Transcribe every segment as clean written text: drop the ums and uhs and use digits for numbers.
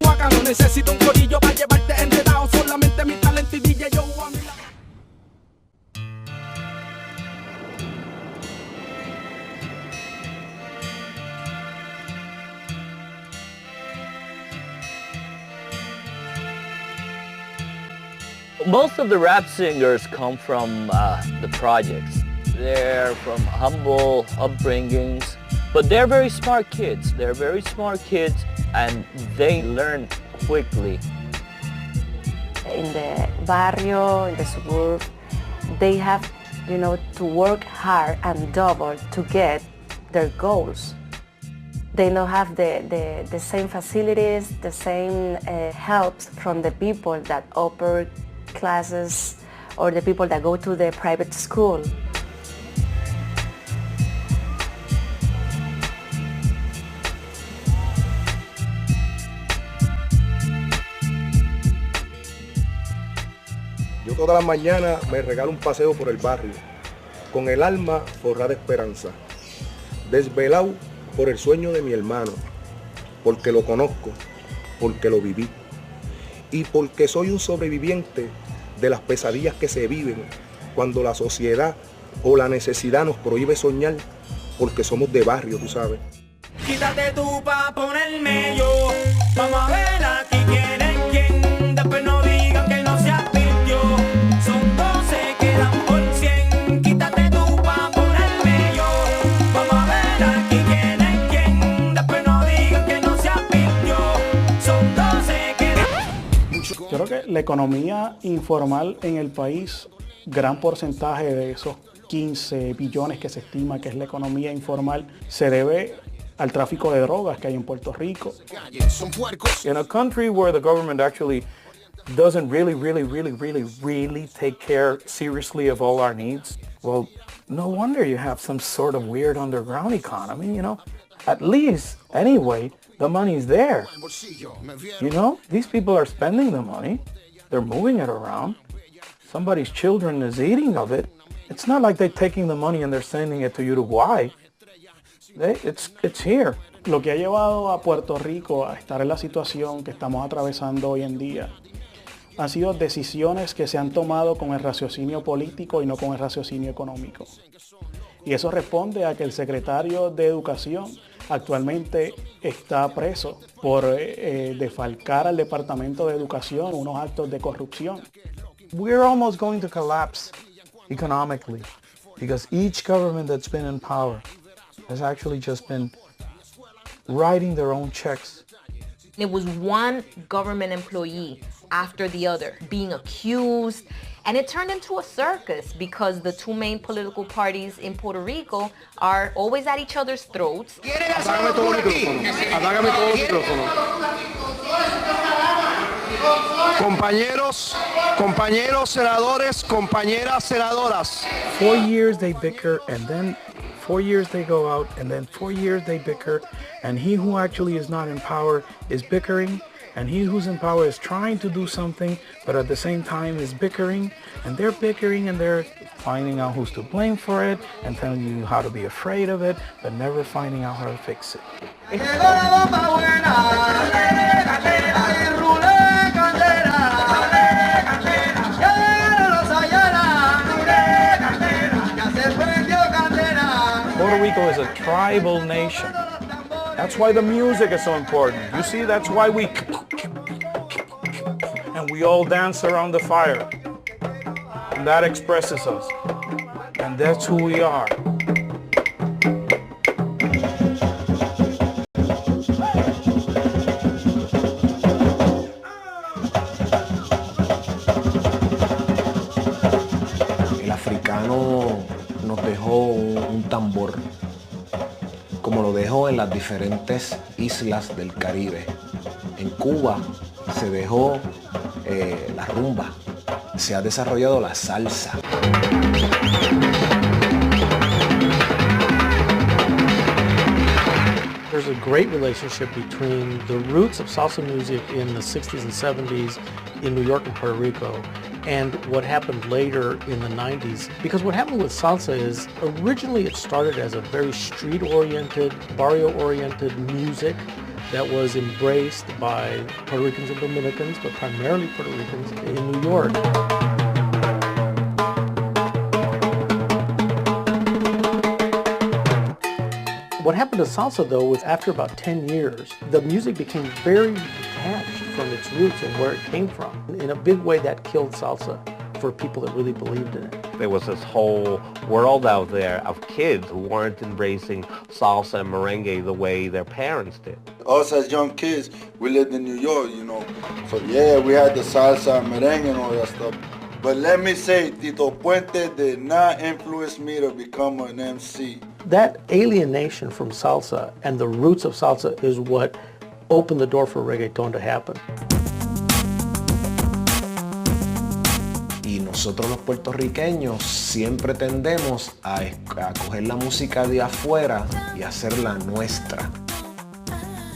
acá. No necesito un corillo para llevarte enredado. Solamente mi talento y DJ yo a mi lado. Most of the rap singers come from the projects. They're from humble upbringings, but they're very smart kids. They're very smart kids and they learn quickly. In the barrio, in the suburb, they have, to work hard and double to get their goals. They don't have the same facilities, the same helps from the people that upper classes or the people that go to the private school. Yo todas las mañanas me regalo un paseo por el barrio, con el alma forrada de esperanza, desvelado por el sueño de mi hermano, porque lo conozco, porque lo viví y porque soy un sobreviviente de las pesadillas que se viven cuando la sociedad o la necesidad nos prohíbe soñar, porque somos de barrio, tú sabes. Quítate tú pa' ponerme yo. Vamos a ver aquí quién es quién. Después no digan que no se advirtió. Son 12, quedan por 100. Quítate tú pa' ponerme yo. Vamos a ver aquí quién es quién. Después no digan que no se advirtió. Son 12, quedan. Yo creo que la economía informal en el país, gran porcentaje de esos 15 billones que se estima que es la economía informal, se debe al tráfico de drogas que hay en Puerto Rico. In a country where the government actually doesn't really take care seriously of all our needs, well, no wonder you have some sort of weird underground economy, At least, anyway, the money's there. These people are spending the money. They're moving it around. Somebody's children is eating of it. It's not like they're taking the money and they're sending it to Uruguay. It's here. Lo que ha llevado a Puerto Rico a estar en la situación que estamos atravesando hoy en día han sido decisiones que se han tomado con el raciocinio político y no con el raciocinio económico. Y eso responde a que el secretario de Educación actualmente está preso por defalcar al Departamento de Educación unos actos de corrupción. We're almost going to collapse economically because each government that's been in power has actually just been writing their own checks. It was one government employee after the other being accused, and it turned into a circus because the two main political parties in Puerto Rico are always at each other's throats. Apágame todo el micrófono. Compañeros senadores, compañeras senadoras. 4 years they bicker, and then 4 years they go out, and then 4 years they bicker, and he who actually is not in power is bickering, and he who's in power is trying to do something, but at the same time is bickering, and they're bickering and they're finding out who's to blame for it and telling you how to be afraid of it, but never finding out how to fix it. Puerto Rico is a tribal nation. That's why the music is so important. You see, that's why we all dance around the fire. And that expresses us. And that's who we are. El africano nos dejó un tambor, como lo dejó en las diferentes islas del Caribe. En Cuba se dejó la rumba, se ha desarrollado la salsa. There's a great relationship between the roots of salsa music in the 60s and 70s in New York and Puerto Rico and what happened later in the 90s. Because what happened with salsa is originally it started as a very street-oriented, barrio-oriented music that was embraced by Puerto Ricans and Dominicans, but primarily Puerto Ricans in New York. What happened to salsa, though, was after about 10 years, the music became very detached from its roots and where it came from. In a big way, that killed salsa for people that really believed in it. There was this whole world out there of kids who weren't embracing salsa and merengue the way their parents did. Us as young kids, we lived in New York, you know. So yeah, we had the salsa and merengue and all that stuff. But let me say, Tito Puente did not influence me to become an MC. That alienation from salsa and the roots of salsa is what opened the door for reggaeton to happen. Y nosotros los puertorriqueños siempre tendemos a coger la música de afuera y hacerla nuestra.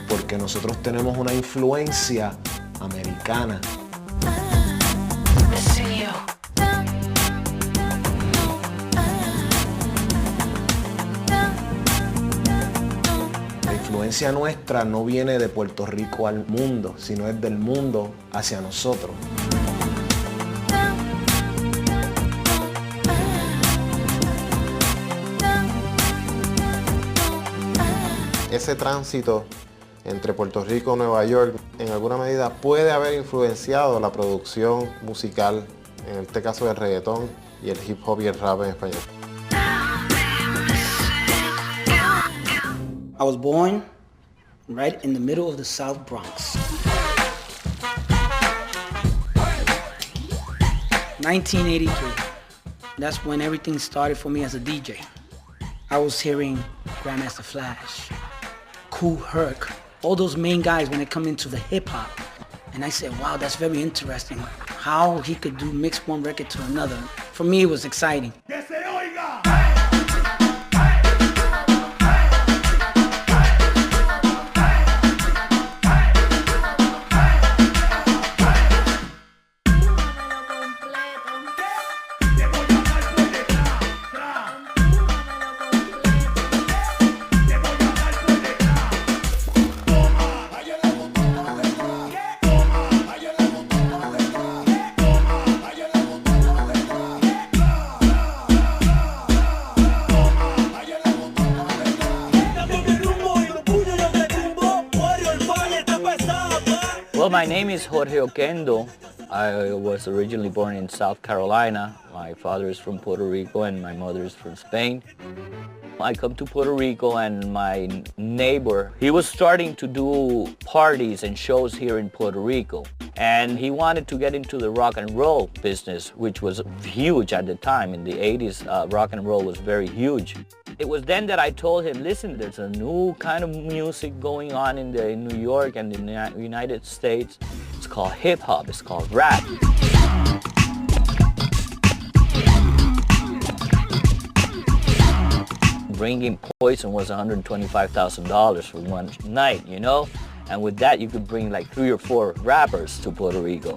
Porque nosotros tenemos una influencia americana. La influencia nuestra no viene de Puerto Rico al mundo, sino es del mundo hacia nosotros. Ese tránsito entre Puerto Rico y Nueva York en alguna medida puede haber influenciado la producción musical, en este caso del reggaetón y el hip hop y el rap en español. I was born right in the middle of the South Bronx. 1983. That's when everything started for me as a DJ. I was hearing Grandmaster Flash, Kool Herc, all those main guys when they come into the hip hop. And I said, wow, that's very interesting. How he could do mix one record to another. For me, it was exciting. Well, my name is Jorge Oquendo. I was originally born in South Carolina. My father is from Puerto Rico and my mother is from Spain. I come to Puerto Rico and my neighbor, he was starting to do parties and shows here in Puerto Rico. And he wanted to get into the rock and roll business, which was huge at the time. In the 80s, rock and roll was very huge. It was then that I told him, listen, there's a new kind of music going on in New York and in the United States. It's called hip hop, it's called rap. Bringing Poison was $125,000 for one night, you know? And with that, you could bring like 3 or 4 rappers to Puerto Rico.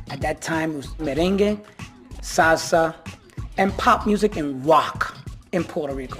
At that time, it was merengue, salsa, and pop music and rock in Puerto Rico.